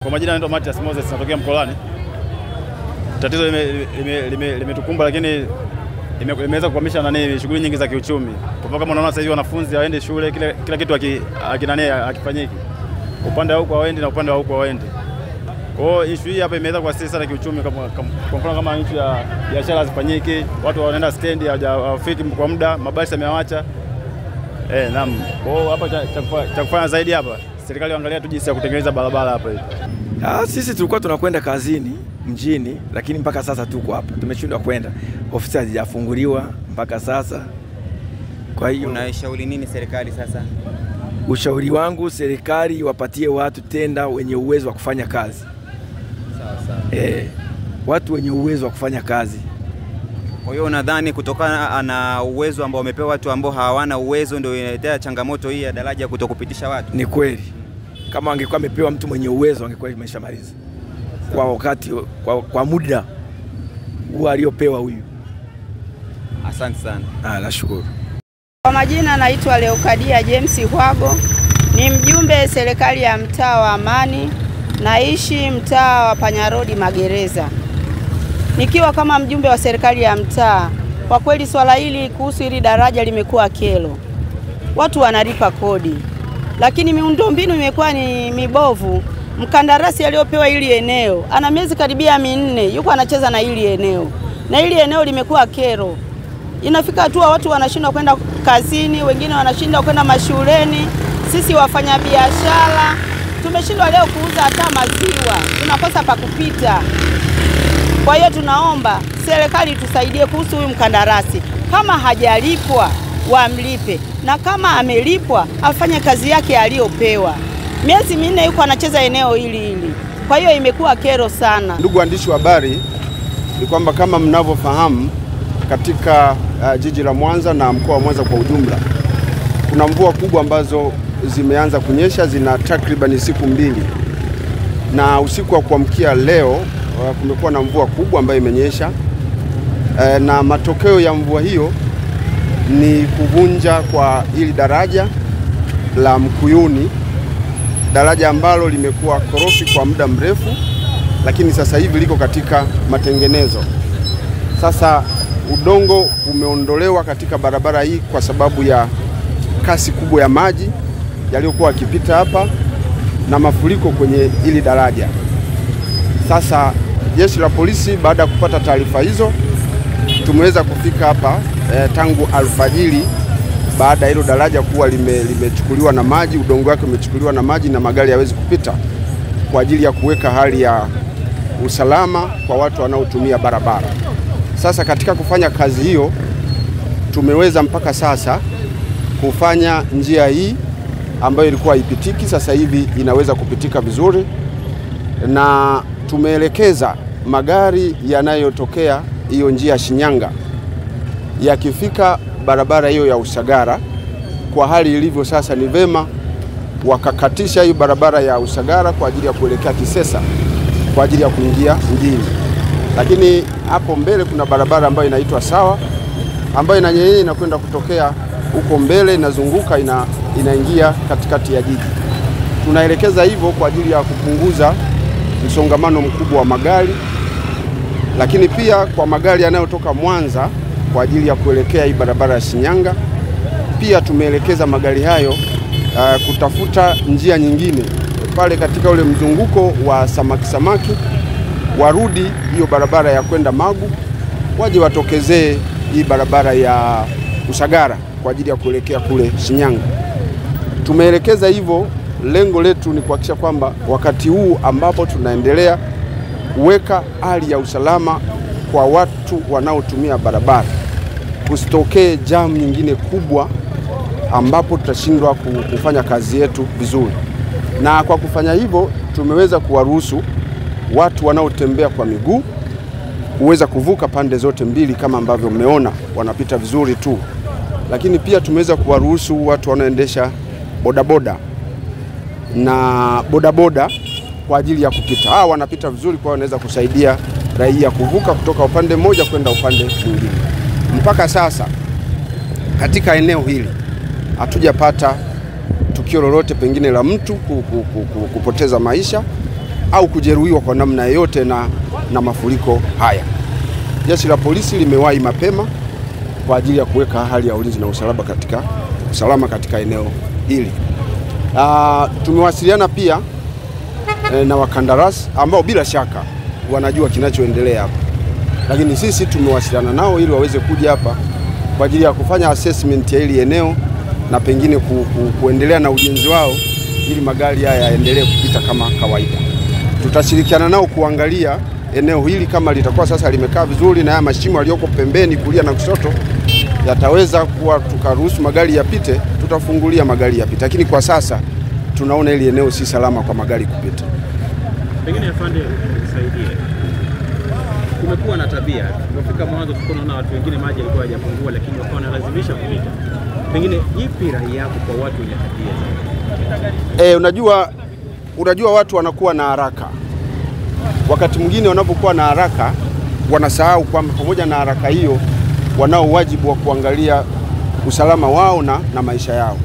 Kwa majina naitwa Matias Moses, natokea Mkolani. Tatizo limetukumba lakini imeweza kuhamisha shughuli nyingi za kiuchumi. Kwa kama unaona sasa hivi wanafunzi waende shule, kila kitu akifanyiki. Upande wa huko waende na upande wa huko waende. Kwa hiyo issue hii hapa imeweza kuathiri sana kiuchumi, kwa mfano kama issue ya biashara hazifanyiki, watu wanaenda stendi hawafiki kwa muda, mabasi yamewacha. Naam. Kwa hiyo hapa cha kufanya zaidi hapa, serikali angalia tu jinsi ya kutengeneza barabara hapa hivi. Sisi tulikuwa tunakwenda kazini mjini, lakini mpaka sasa tuko hapa. Tumeshindwa kwenda. Ofisi hazijafunguliwa mpaka sasa. Kwa hiyo unaishauri nini serikali sasa? Ushauri wangu, serikali wapatie watu tenda wenye uwezo wa kufanya kazi. Sawa. Watu wenye uwezo wa kufanya kazi. Kwa hiyo unadhani kutokana na uwezo ambao wamepewa watu ambao hawana uwezo ndio inaletea changamoto hii ya daraja kutokupitisha watu? Ni kweli. Kama angekuwa amepewa mtu mwenye uwezo angekuwa imeshamaliza kwa wakati, kwa muda huo aliopewa huyu. Asante sana. Nashukuru. Kwa majina naitwa Leokadia James Hwago, ni mjumbe serikali ya mtaa wa Amani, naishi mtaa wa Panyarodi Magereza. Nikiwa kama mjumbe wa serikali ya mtaa, kwa kweli swala hili kuhusu hili daraja limekuwa kero. Watu wanalipa kodi, lakini miundombinu imekuwa ni mibovu. Mkandarasi aliyopewa hili eneo ana miezi karibia 4 yuko anacheza na hili eneo. Na hili eneo limekuwa kero. Inafika hatua watu wanashindwa kwenda kazini, wengine wanashindwa kwenda mashuleni. Sisi wafanyabiashara tumeshindwa leo kuuza hata maziwa, tunakosa pa kupita. Kwa hiyo tunaomba serikali tusaidie kuhusu huyu mkandarasi. Kama hajalipwa wamlipe, na kama amelipwa afanye kazi yake aliyopewa. Miezi 4 yuko anacheza eneo hili. Kwa hiyo imekuwa kero sana. Ndugu waandishi wa habari, ni kwamba kama mnavyofahamu katika jiji la Mwanza na mkoa wa Mwanza kwa ujumla, kuna mvua kubwa ambazo zimeanza kunyesha, zina takriban siku 2. Na usiku wa kuamkia leo kumekuwa na mvua kubwa ambayo imenyesha, na matokeo ya mvua hiyo ni kuvunja kwa hili daraja la Mkuyuni, daraja ambalo limekuwa korofi kwa muda mrefu, lakini sasa hivi liko katika matengenezo. Sasa udongo umeondolewa katika barabara hii kwa sababu ya kasi kubwa ya maji yaliyokuwa yakipita hapa na mafuriko kwenye hili daraja. Sasa jeshi la polisi baada ya kupata taarifa hizo tumeweza kufika hapa tangu alfajiri, baada ya hilo daraja kuwa limechukuliwa na maji, udongo wake umechukuliwa na maji na magari hawezi kupita, kwa ajili ya kuweka hali ya usalama kwa watu wanaotumia barabara. Sasa katika kufanya kazi hiyo tumeweza mpaka sasa kufanya njia hii ambayo ilikuwa haipitiki, sasa hivi inaweza kupitika vizuri, na tumeelekeza magari yanayotokea hiyo njia ya Shinyanga yakifika barabara hiyo ya Usagara, kwa hali ilivyo sasa ni vema wakakatisha hiyo barabara ya Usagara kwa ajili ya kuelekea Kisesa kwa ajili ya kuingia mjini. Lakini hapo mbele kuna barabara ambayo inaitwa Sawa, ambayo inanyenyea inakwenda kutokea huko mbele, inazunguka inaingia katikati ya jiji. Tunaelekeza hivyo kwa ajili ya kupunguza msongamano mkubwa wa magari, lakini pia kwa magari yanayotoka Mwanza kwa ajili ya kuelekea hii barabara ya Shinyanga, pia tumeelekeza magari hayo kutafuta njia nyingine pale katika ule mzunguko wa samaki warudi hiyo barabara ya kwenda Magu, waje watokezee hii barabara ya Usagara kwa ajili ya kuelekea kule Shinyanga. Tumeelekeza hivyo, lengo letu ni kuhakikisha kwamba wakati huu ambapo tunaendelea kuweka hali ya usalama kwa watu wanaotumia barabara, kusitokee jam nyingine kubwa ambapo tutashindwa kufanya kazi yetu vizuri. Na kwa kufanya hivyo tumeweza kuwaruhusu watu wanaotembea kwa miguu kuweza kuvuka pande zote mbili kama ambavyo mmeona wanapita vizuri tu. Lakini pia tumeweza kuwaruhusu watu wanaoendesha bodaboda na bodaboda kwa ajili ya kupita. Hawa wanapita vizuri, kwa wanaweza kusaidia raia kuvuka kutoka upande mmoja kwenda upande mwingine. Mpaka sasa katika eneo hili hatujapata tukio lolote pengine la mtu kupoteza maisha au kujeruhiwa kwa namna yoyote na mafuriko haya. Jeshi la polisi limewahi mapema kwa ajili ya kuweka hali ya ulinzi na usalama katika eneo hili. Tumewasiliana pia na wakandarasi ambao bila shaka wanajua kinachoendelea hapa, lakini sisi tumewasiliana nao ili waweze kuja hapa kwa ajili ya kufanya assessment ya hili eneo na pengine kuendelea na ujenzi wao ili magari haya yaendelee kupita kama kawaida. Tutashirikiana nao kuangalia eneo hili kama litakuwa sasa limekaa vizuri na haya mashimo yaliyoko pembeni kulia na kushoto yataweza kuwa tukaruhusu magari yapite, tutafungulia magari yapite. Lakini kwa sasa tunaona hili eneo si salama kwa magari kupita. Pengine afande nisaidie. Kumekuwa na tabia, tunafika mwanzo tunaona watu wengine maji yalikuwa hayajapungua lakini wakawa wanalazimisha kupita. Pengine ipi rai yako kwa watu wenye tabia? Unajua watu wanakuwa na haraka. Wakati mwingine wanapokuwa na haraka wanasahau kwamba pamoja na haraka hiyo wanao wajibu wa kuangalia usalama wao na maisha yao.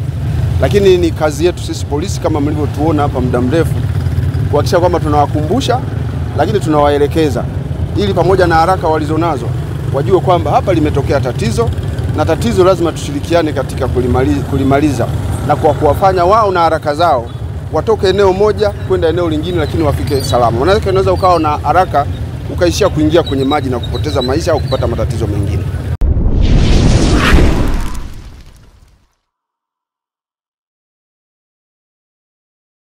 Lakini ni kazi yetu sisi polisi, kama mlivyotuona hapa muda mrefu, kuhakikisha kwamba tunawakumbusha lakini tunawaelekeza ili pamoja na haraka walizonazo wajue kwamba hapa limetokea tatizo, na tatizo lazima tushirikiane katika kulimaliza, na kwa kuwafanya wao na haraka zao watoke eneo moja kwenda eneo lingine lakini wafike salama. Unaweza ukawa na haraka ukaishia kuingia kwenye maji na kupoteza maisha au kupata matatizo mengine.